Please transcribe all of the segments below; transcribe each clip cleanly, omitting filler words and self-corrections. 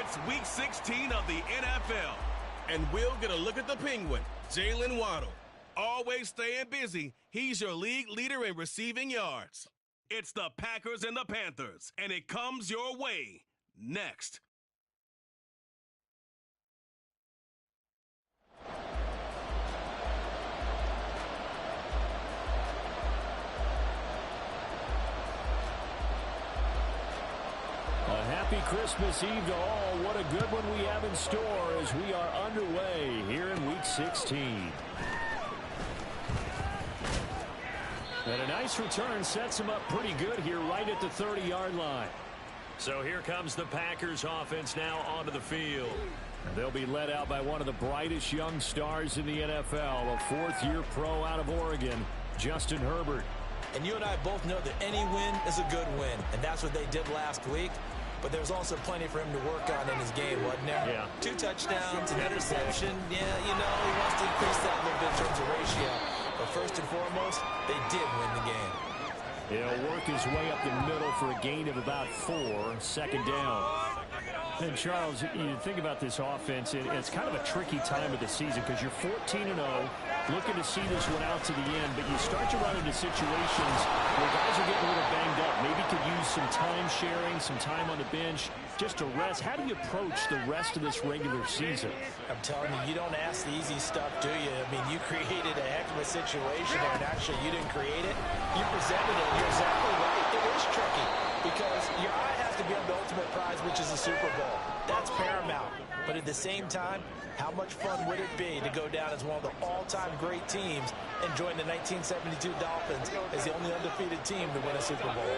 It's Week 16 of the NFL, and we'll get a look at the Penguin, Jalen Waddle. Always staying busy, he's your league leader in receiving yards. It's the Packers and the Panthers, and it comes your way next. A happy Christmas Eve to all. What a good one we have in store as we are underway here in Week 16. And a nice return sets him up pretty good here right at the 30-yard line. So here comes the Packers offense now onto the field. And they'll be led out by one of the brightest young stars in the NFL, a fourth-year pro out of Oregon, Justin Herbert. And you and I both know that any win is a good win, and that's what they did last week. But there's also plenty for him to work on in his game, wasn't there? Yeah. 2 touchdowns, an interception. Yeah, you know, he wants to increase that a little bit in terms of ratio. But first and foremost, they did win the game. He'll work his way up the middle for a gain of about 4, second down. And Charles, you think about this offense, it's kind of a tricky time of the season because you're 14-0, looking to see this one out to the end, but you start to run into situations where guys are getting a little banged up. Maybe could use some time sharing, some time on the bench, just to rest. How do you approach the rest of this regular season? I'm telling you, you don't ask the easy stuff, do you? I mean, you created a heck of a situation there, and actually you didn't create it. You presented it. You're exactly right. It is tricky because your eye has to be on the ultimate prize, which is the Super Bowl. That's paramount. But at the same time, how much fun would it be to go down as one of the all-time great teams and join the 1972 Dolphins as the only undefeated team to win a Super Bowl?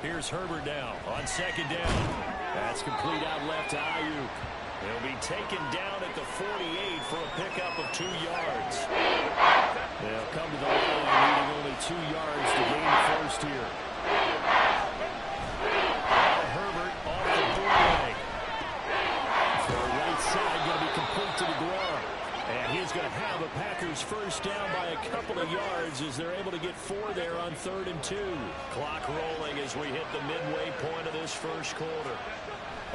Here's Herbert now on second down. That's complete out left to Ayuk. He'll be taken down at the 48 for a pickup of 2 yards. They'll come to the line needing only 2 yards to gain the first here. Now Herbert off the bootleg. For the right side, going to be complete to the ground. And he's going to have a Packers first down by a couple of yards as they're able to get 4 there on 3rd and 2. Clock rolling as we hit the midway point of this first quarter.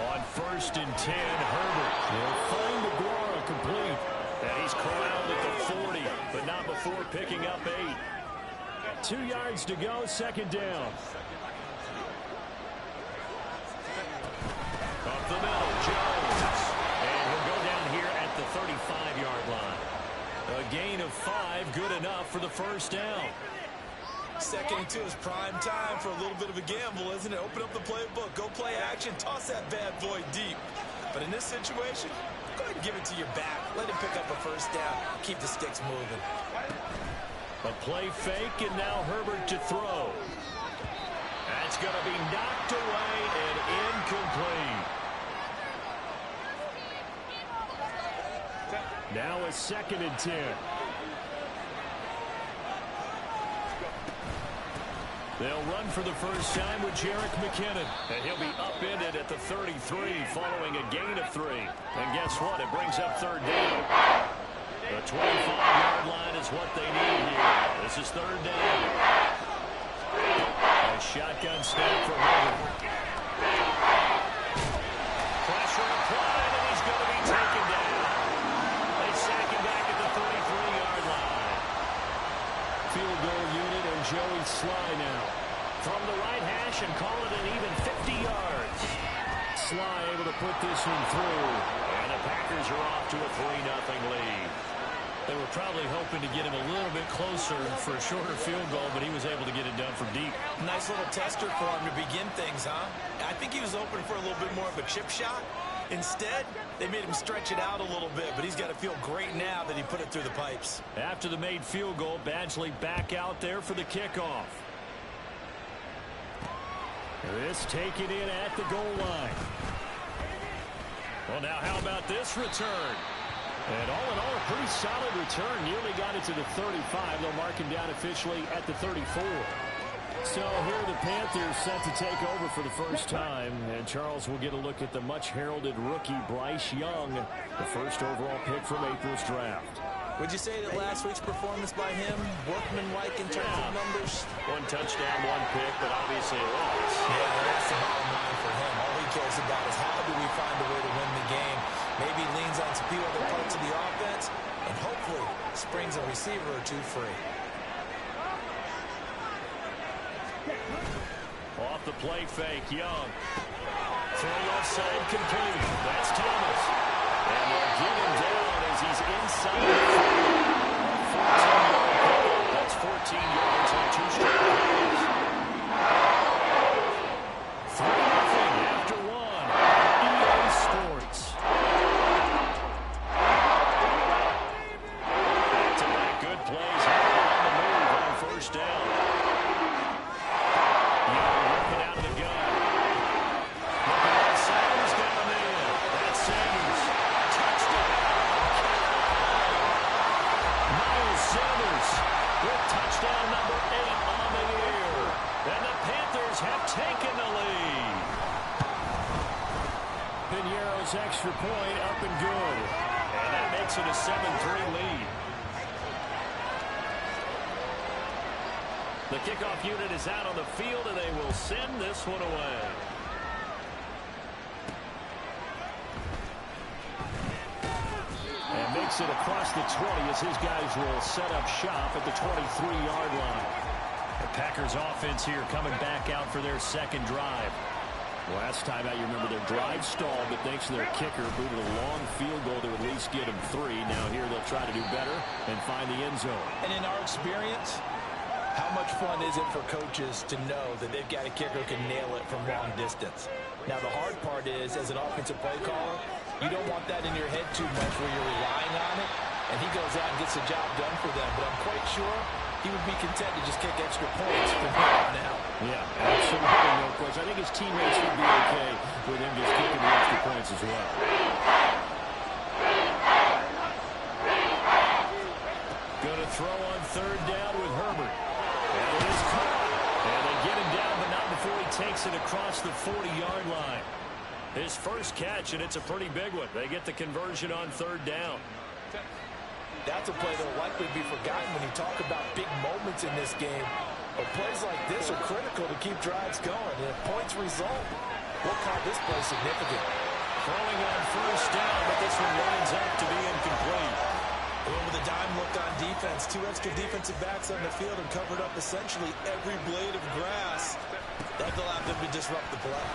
On 1st and 10, Herbert will find the Guara complete. And he's corralled at the 40, but not before picking up 8. 2 yards to go, second down. Up the middle, Jones. And he'll go down here at the 35-yard line. A gain of 5, good enough for the first down. 2nd and 2 is prime time for a little bit of a gamble, isn't it? Open up the playbook, go play action, toss that bad boy deep. But in this situation, go ahead and give it to your back. Let him pick up a first down. Keep the sticks moving. A play fake, and now Herbert to throw. That's going to be knocked away and incomplete. Now a 2nd and 10. They'll run for the first time with Jerick McKinnon. And he'll be upended at the 33 following a gain of 3. And guess what? It brings up 3rd down. The 25-yard line is what they need here. This is 3rd down. A shotgun snap for Herbert. Pressure applied, and he's going to be taken down. They sack him back at the 33-yard line. Field goal unit and Joey Sly now. From the right hash and call it an even 50 yards. Sly able to put this one through. And the Packers are off to a 3-0 lead. They were probably hoping to get him a little bit closer for a shorter field goal, but he was able to get it done from deep. Nice little tester for him to begin things, huh? I think he was open for a little bit more of a chip shot. Instead, they made him stretch it out a little bit, but he's got to feel great now that he put it through the pipes. After the made field goal, Badgley back out there for the kickoff. This taken in at the goal line. Well, now how about this return? And all in all, a pretty solid return. Nearly got it to the 35. They'll mark him down officially at the 34. So here are the Panthers set to take over for the first time. And Charles will get a look at the much-heralded rookie Bryce Young, the first overall pick from April's draft. Would you say that last week's performance by him, workmanlike in terms of numbers? 1 touchdown, 1 pick, but obviously a loss. Yeah, that's the bottom line for him. All he cares about is how do we find a way to win the game. Maybe leans on some few other parts of the offense and hopefully springs a receiver or two free. Off the play fake, Young. Throw left side complete. That's Thomas. And they'll get him down as he's inside the 14-yard pickup. That's 14 yards on 2 straight plays. 3-0 after 1. EA Sports. Back-to-back good plays on the move on first down. Young working out of the gun. Looking at Sanders down there. That's Sanders. Touchdown. Miles Sanders with touchdown number 8 on the year. And the Panthers have taken the lead. Piñeiro's extra point up and good. And that makes it a 7-3 lead. The kickoff unit is out on the field, and they will send this one away. And makes it across the 20 as his guys will set up shop at the 23-yard line. The Packers offense here coming back out for their second drive. Last time out, you remember their drive stalled, but thanks to their kicker, booted a long field goal to at least get them 3. Now here they'll try to do better and find the end zone. And in our experience, how much fun is it for coaches to know that they've got a kicker who can nail it from long distance? Now, the hard part is, as an offensive play caller, you don't want that in your head too much where you're relying on it, and he goes out and gets the job done for them. But I'm quite sure he would be content to just kick extra points from here on out. Yeah, absolutely, no question. I think his teammates would be okay with him just kicking the extra points as well. Going to throw on third down with Herbert. And it is caught. And they get him down, but not before he takes it across the 40-yard line. His first catch, and it's a pretty big one. They get the conversion on third down. That's a play that will likely be forgotten when you talk about big moments in this game. But plays like this are critical to keep drives going. And if points result, we'll call this play significant. Throwing on first down, but this one winds up to be incomplete. Well, with a dime look on defense, 2 extra defensive backs on the field and covered up essentially every blade of grass. That allowed them to disrupt the play.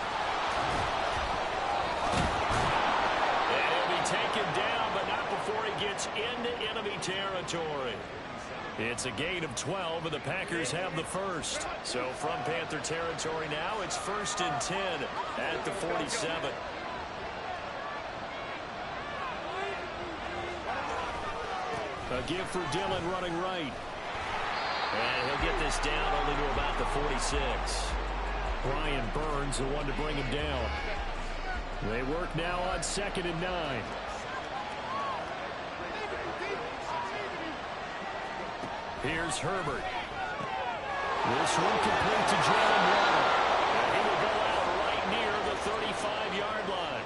And he'll be taken down, but not before he gets into enemy territory. It's a gain of 12, and the Packers have the first. So from Panther territory now, it's 1st and 10 at the 47. A give for Dillon running right. And he'll get this down only to about the 46. Brian Burns, the one to bring him down. They work now on 2nd and 9. Here's Herbert. This one complete to Jalen Waddle. And he will go out right near the 35-yard line.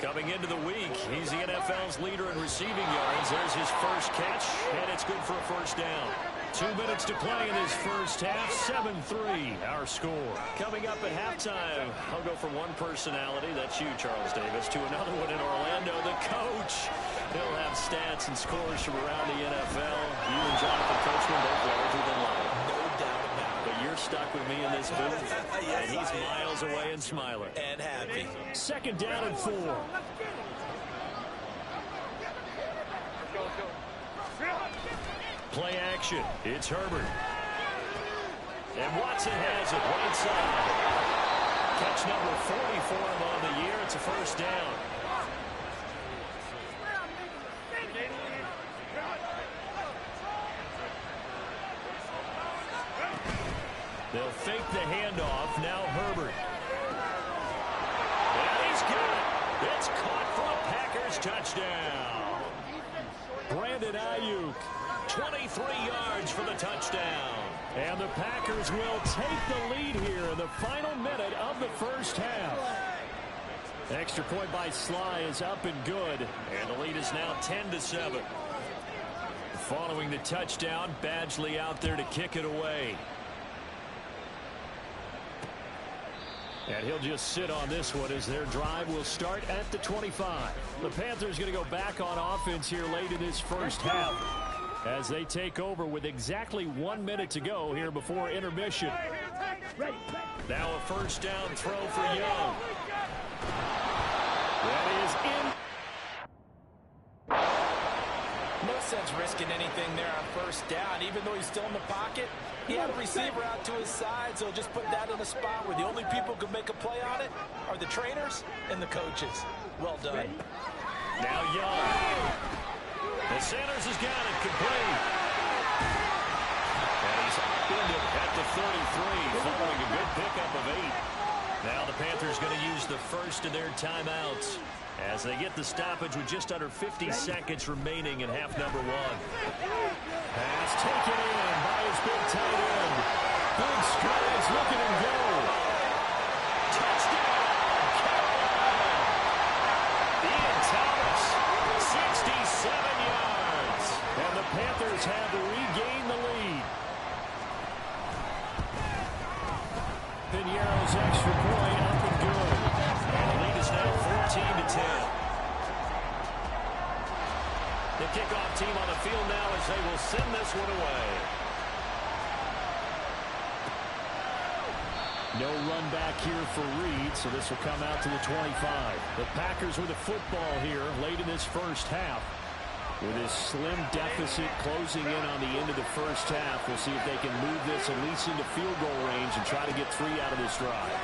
Coming into the week, he's the NFL's leader in receiving yards. There's his first catch, and it's good for a first down. 2 minutes to play in this first half, 7-3, our score. Coming up at halftime, I'll go from one personality, that's you, Charles Davis, to another one in Orlando, the coach. He'll have stats and scores from around the NFL. You and Jonathan Coachman both larger than life. No doubt about it. But you're stuck with me in this booth, Yes, and he's miles away and smiling. And happy. 2nd down and 4. Play action. It's Herbert. And Watson has it right side. Catch number 40 for him on the year. It's a first down. They'll fake the handoff. Now Herbert. And he's got it. It's caught for a Packers touchdown. Brandon Ayuk. 23 yards for the touchdown. And the Packers will take the lead here in the final minute of the first half. Extra point by Sly is up and good. And the lead is now 10-7. Following the touchdown, Badgley out there to kick it away. And he'll just sit on this one as their drive will start at the 25. The Panthers going to go back on offense here late in this first half as they take over with exactly 1 minute to go here before intermission. Now a first down throw for Young. That is in. No sense risking anything there on first down. Even though he's still in the pocket, he had a receiver out to his side, so just put that in a spot where the only people who can make a play on it are the trainers and the coaches. Well done. Now Young. And Sanders has got it complete. And he's upended at the 33 following a good pickup of 8. Now the Panthers going to use the first of their timeouts as they get the stoppage with just under 50 seconds remaining in half number 1. Pass taken in by his big tight end. Big strides, look at him go. Touchdown, Carolina. Ian Thomas, 67 yards. And the Panthers have regained the lead. Piñeiro's extra point up and good. And the lead is now 14-10. The kickoff team on the field now as they will send this one away. No run back here for Reed, so this will come out to the 25. The Packers with a football here late in this first half. With this slim deficit closing in on the end of the first half, we'll see if they can move this at least into field goal range and try to get 3 out of this drive.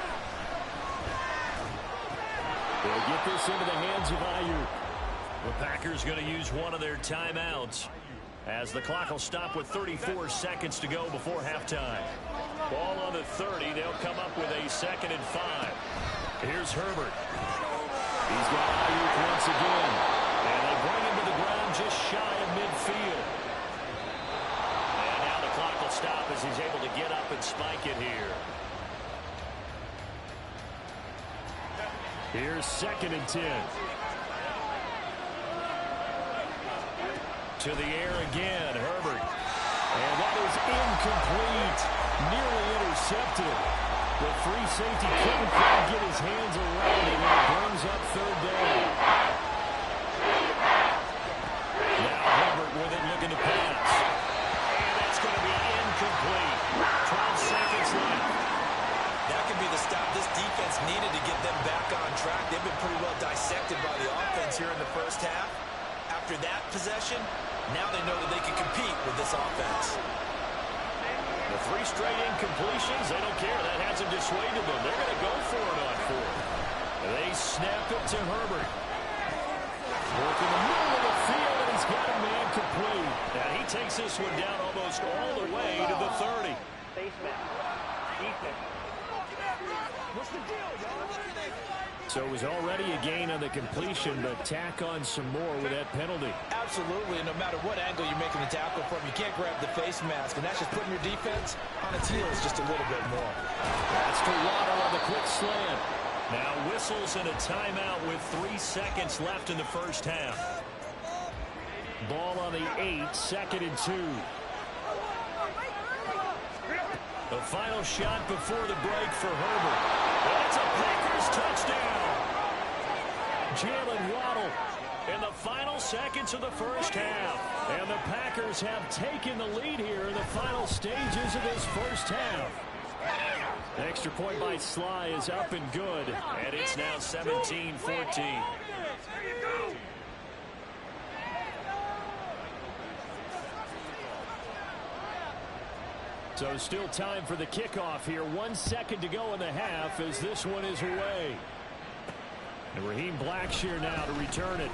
They'll get this into the hands of Ayuk. The Packers going to use one of their timeouts as the clock will stop with 34 seconds to go before halftime. Ball on the 30. They'll come up with a 2nd and 5. Here's Herbert. He's got Ayuk once again. And they bring him to the ground just shy of midfield. And now the clock will stop as he's able to get up and spike it here. Here's 2nd and 10. To the air again, Herbert. And that is incomplete. Nearly intercepted. The free safety couldn't quite get his hands around it, and it brings up 3rd down. Now Herbert with it, looking to pass. And that's going to be incomplete. 12 seconds left. That could be the stop this defense needed to get them back on track. They've been pretty well dissected by the offense here in the first half. After that possession, now they know that they can compete with this offense. The 3 straight incompletions, they don't care. That hasn't dissuaded them. They're going to go for it on 4. They snap it to Herbert. Working the middle of the field, and he's got a man complete. And he takes this one down almost all the way to the 30. Face mask. Defense. What's the deal, y'all? So it was already a gain on the completion, but tack on some more with that penalty. Absolutely, and no matter what angle you're making the tackle from, you can't grab the face mask, and that's just putting your defense on its heels just a little bit more. That's to Waddle on the quick slant. Now whistles and a timeout with 3 seconds left in the first half. Ball on the 8, 2nd and 2. The final shot before the break for Herbert. And it's a Packers touchdown. Jalen Waddle in the final seconds of the first half. And the Packers have taken the lead here in the final stages of this first half. The extra point by Sly is up and good. And it's now 17-14. So still time for the kickoff here. 1 second to go in the half as this one is away. And Raheem Blackshear now to return it.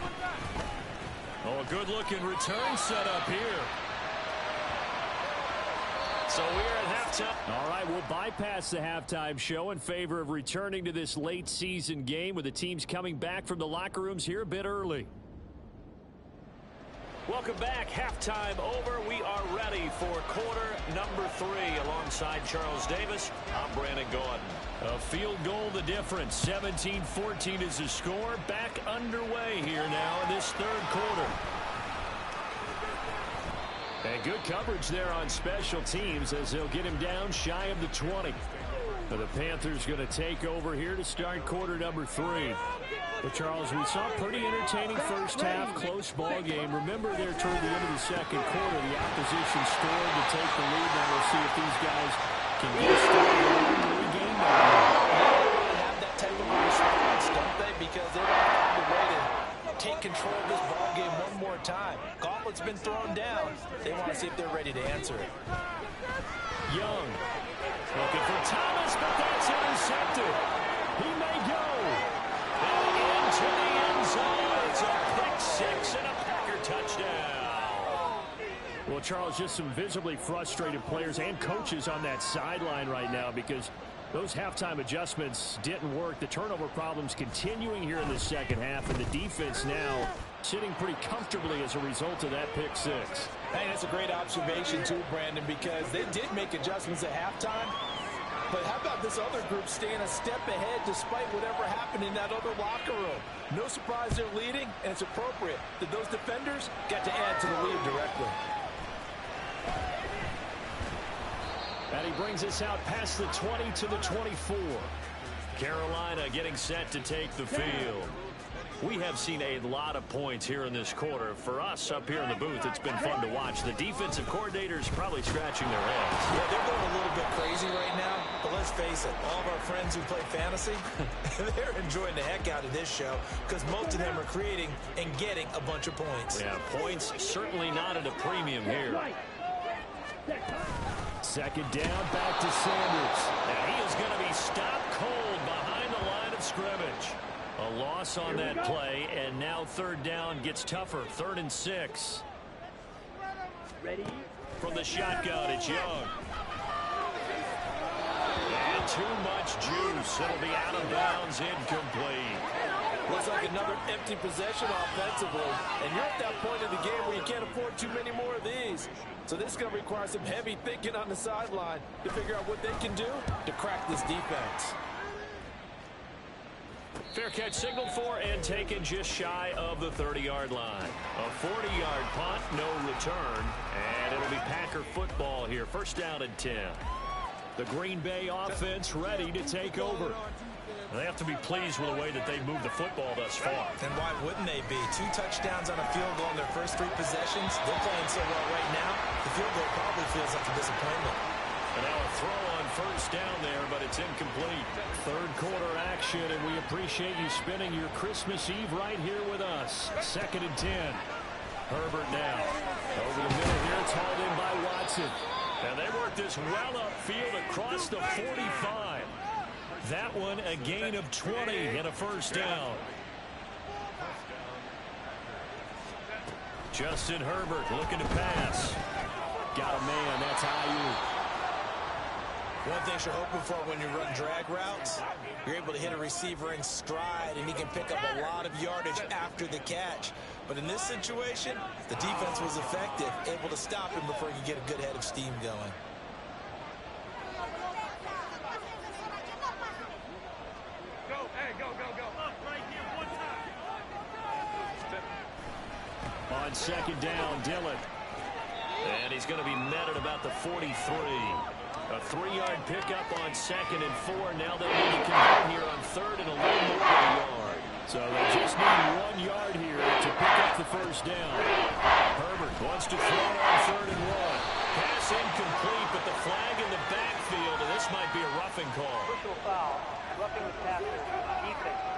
Oh, a good-looking return set up here. So we're at halftime. All right, we'll bypass the halftime show in favor of returning to this late season game with the teams coming back from the locker rooms here a bit early. Welcome back. Halftime over. We are ready for quarter number 3 alongside Charles Davis. I'm Brandon Gordon. A field goal the difference. 17-14 is the score. Back underway here now in this 3rd quarter. And good coverage there on special teams as they'll get him down shy of the 20. The Panthers going to take over here to start quarter number 3. But, Charles, we saw a pretty entertaining first half, close ball game. Remember there toward the end of the second quarter, the opposition scored to take the lead. Now we'll see if these guys can get started and regain that lead. They have that type of response, don't they? Because they're going to find a way to take control of this ball game one more time. Gauntlet's been thrown down. They want to see if they're ready to answer it. Young looking for Thomas, but that's intercepted. He may go. And into the end zone. It's a pick 6 and a Packer touchdown. Well, Charles, just some visibly frustrated players and coaches on that sideline right now because those halftime adjustments didn't work. The turnover problems continuing here in the second half, and the defense now sitting pretty comfortably as a result of that pick 6. Hey, that's a great observation too, Brandon, because they did make adjustments at halftime. But how about this other group staying a step ahead despite whatever happened in that other locker room? No surprise they're leading, and it's appropriate that those defenders got to add to the lead directly. And he brings us out past the 20 to the 24. Carolina getting set to take the field. We have seen a lot of points here in this quarter. For us up here in the booth, it's been fun to watch. The defensive coordinators probably scratching their heads. Yeah, they're going a little bit crazy right now. But let's face it, all of our friends who play fantasy, they're enjoying the heck out of this show because most of them are creating and getting a bunch of points. Yeah, points certainly not at a premium here. Second down, back to Sanders. And he is going to be stopped cold behind the line of scrimmage. A loss on that play, and now third down gets tougher. 3rd and 6. Ready? From the shotgun, it's Young. And too much juice. It'll be out of bounds, incomplete. Looks like another empty possession offensively. And you're at that point in the game where you can't afford too many more of these. So this is going to require some heavy thinking on the sideline to figure out what they can do to crack this defense. Fair catch signaled for and taken just shy of the 30-yard line. A 40-yard punt, no return. And it'll be Packer football here. First down and 10. The Green Bay offense ready to take over. They have to be pleased with the way that they moved the football thus far. And why wouldn't they be? 2 touchdowns on a field goal in their first 3 possessions. They're playing so well right now, the field goal probably feels like a disappointment. And now a throw on first down there, but it's incomplete. Third quarter action, and we appreciate you spending your Christmas Eve right here with us. 2nd and 10. Herbert now. Over the middle here, it's hauled in by Watson. And they work this well upfield across the 45. That one a gain of 20 and a first down. Justin Herbert looking to pass. Got a man, that's Ayuk. One thing you're hoping for when you run drag routes, you're able to hit a receiver in stride, and he can pick up a lot of yardage after the catch. But in this situation, the defense was effective, able to stop him before he could get a good head of steam going. On second down, Dillon. And he's going to be met at about the 43. A 3-yard pickup on 2nd and 4. Now they'll need to convert here on 3rd and a little more than a yard. So they just need 1 yard here to pick up the first down. Herbert wants to throw on 3rd and 1. Pass incomplete, but the flag in the backfield, and this might be a roughing call. Personal foul. Roughing the passer. Defense.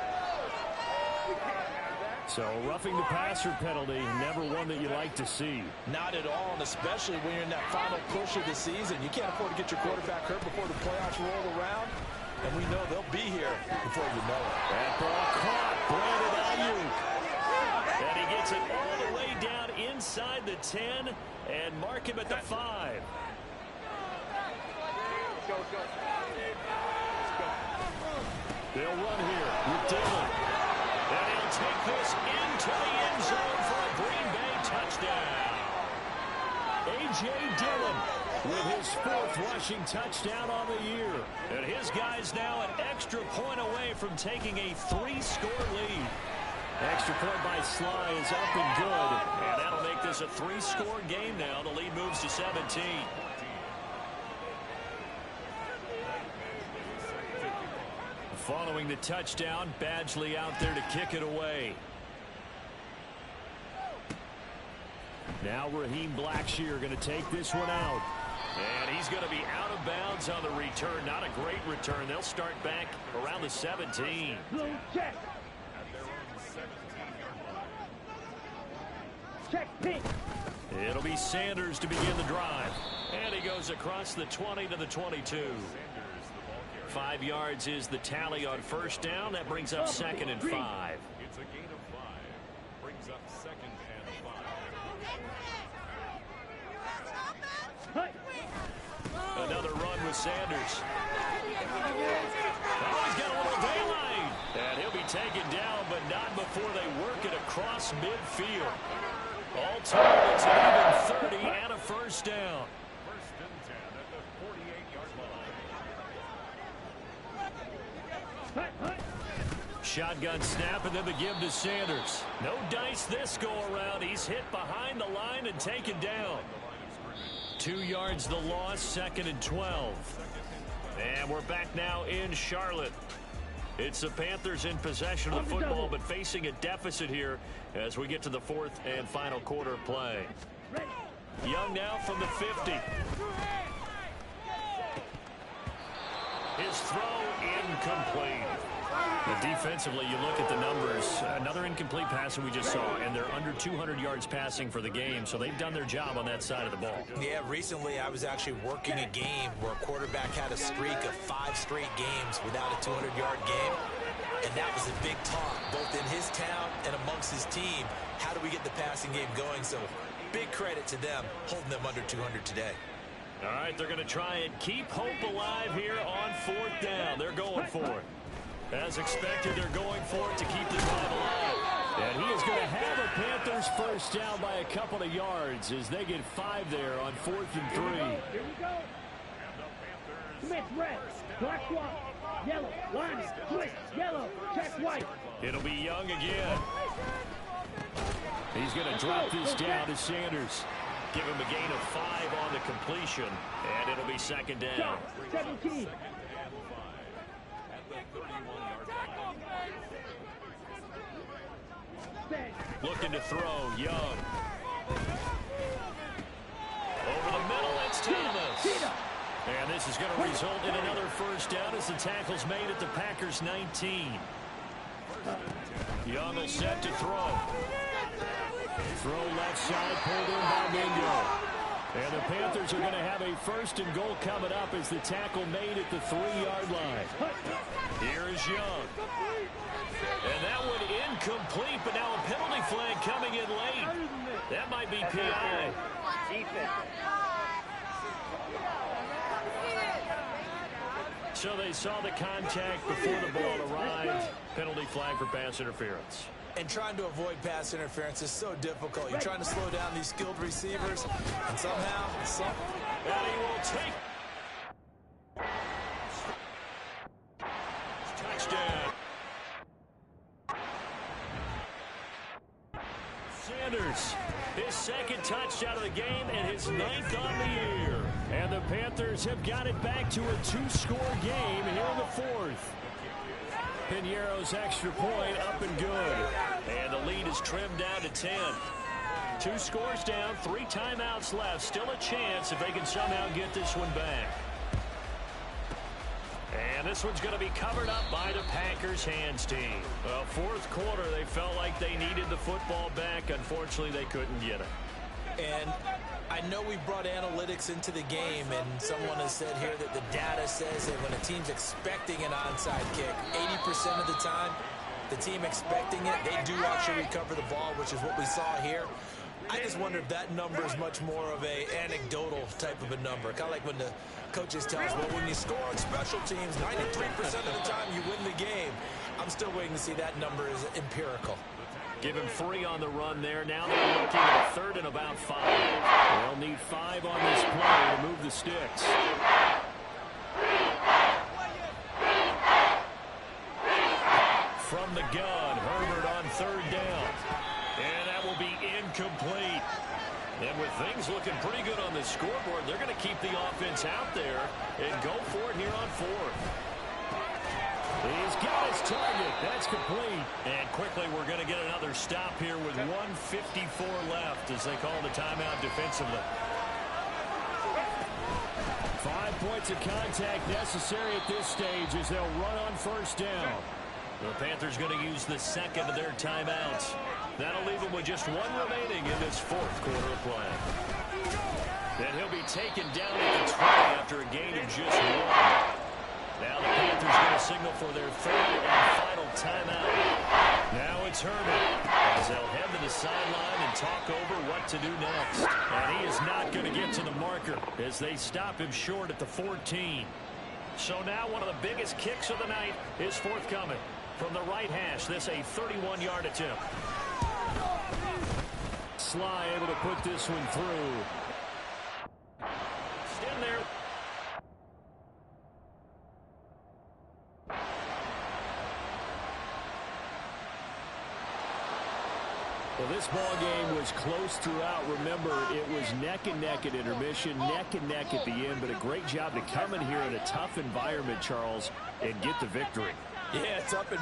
So roughing the passer penalty, never one that you like to see. Not at all, and especially when you're in that final push of the season. You can't afford to get your quarterback hurt before the playoffs roll around, and we know they'll be here before you know it. That ball caught, Brandon Ayuk. And he gets it all the way down inside the 10 and mark him at the 5. They'll run here with Dillon. And he'll take this into the end zone for a Green Bay touchdown. A.J. Dillon with his 4th rushing touchdown on the year. And his guys now an extra point away from taking a 3-score lead. Extra point by Sly is up and good. And that'll make this a 3-score game now. The lead moves to 17. Following the touchdown, Badgley out there to kick it away. Now Raheem Blackshear going to take this one out. And he's going to be out of bounds on the return. Not a great return. They'll start back around the 17. Check. Check pink. It'll be Sanders to begin the drive. And he goes across the 20 to the 22. 5 yards is the tally on first down. That brings up 2nd and 5. It's a gain of 5. Brings up 2nd and 5. Another run with Sanders. Oh, he's got a little daylight. And he'll be taken down, but not before they work it across midfield. All told, it's an even 30 and a first down. First and 10 at the 48-yard line. Shotgun snap and then the give to Sanders. No dice this go around. He's hit behind the line and taken down. 2 yards the loss, 2nd and 12. And we're back now in Charlotte. It's the Panthers in possession of the football, but facing a deficit here as we get to the 4th and final quarter of play. Young now from the 50. His throw incomplete. But defensively, you look at the numbers. Another incomplete pass that we just saw, and they're under 200 yards passing for the game, so they've done their job on that side of the ball. Yeah, recently I was actually working a game where a quarterback had a streak of 5 straight games without a 200-yard game, and that was a big talk, both in his town and amongst his team. How do we get the passing game going? So big credit to them holding them under 200 today. All right, they're going to try and keep hope alive here on 4th down. They're going for it. As expected, they're going for it to keep the drive alive. And he is going to have a Panthers first down by a couple of yards as they get 5 there on 4th and 3. Here we go. Smith red, black white, yellow, line, twist, yellow, check white. It'll be Young again. He's going to drop this down to Sanders. Give him a gain of 5 on the completion, and it'll be 2nd down. 17. Looking to throw, Young. Over the middle, it's Thomas. And this is going to result in another first down as the tackle's made at the Packers' 19. Young will set to throw. Throw left side, pulled in by Mingo. And the Panthers are going to have a 1st and goal coming up as the tackle made at the 3-yard line. Here is Young. And that one incomplete, but now a penalty flag coming in late. That might be PI. So they saw the contact before the ball arrived. Penalty flag for pass interference. And trying to avoid pass interference is so difficult. You're trying to slow down these skilled receivers, and somehow, and he will take. Touchdown. Sanders, his 2nd touchdown of the game and his 9th on the year. And the Panthers have got it back to a 2-score game here in the 4th. Piñeiro's extra point up and good. And the lead is trimmed down to 10. 2 scores down, 3 timeouts left. Still a chance if they can somehow get this one back. And this one's going to be covered up by the Packers hands team. Well, 4th quarter, they felt like they needed the football back. Unfortunately, they couldn't get it. And I know we brought analytics into the game, and someone has said here that the data says that when a team's expecting an onside kick, 80% of the time, the team expecting it, they do actually recover the ball, which is what we saw here. I just wonder if that number is much more of a anecdotal type of a number. Kind of like when the coaches tell us, well, when you score on special teams, 93% of the time you win the game. I'm still waiting to see that number is empirical. Give him 3 on the run there. Now they're looking at 3rd and about 5. They'll need 5 on this play to move the sticks. From the gun, Herbert on 3rd down. And that will be incomplete. And with things looking pretty good on the scoreboard, they're going to keep the offense out there and go for it here on 4th. He's got his target. That's complete. And quickly we're going to get another stop here with 1:54 left as they call the timeout defensively. 5 points of contact necessary at this stage as they'll run on first down. The Panthers going to use the second of their timeouts. That'll leave them with just one remaining in this fourth quarter of play. And he'll be taken down at the 20 after a gain of just one. Now the Panthers going to signal for their third and final timeout. Now it's Herbert as they'll head to the sideline and talk over what to do next. And he is not going to get to the marker as they stop him short at the 14. So now one of the biggest kicks of the night is forthcoming. From the right hash, this a 31-yard attempt. Sly able to put this one through. Stand there. Well, this ball game was close throughout. Remember, it was neck and neck at intermission, neck and neck at the end, but a great job to come in here in a tough environment, Charles, and get the victory. Yeah, it's up and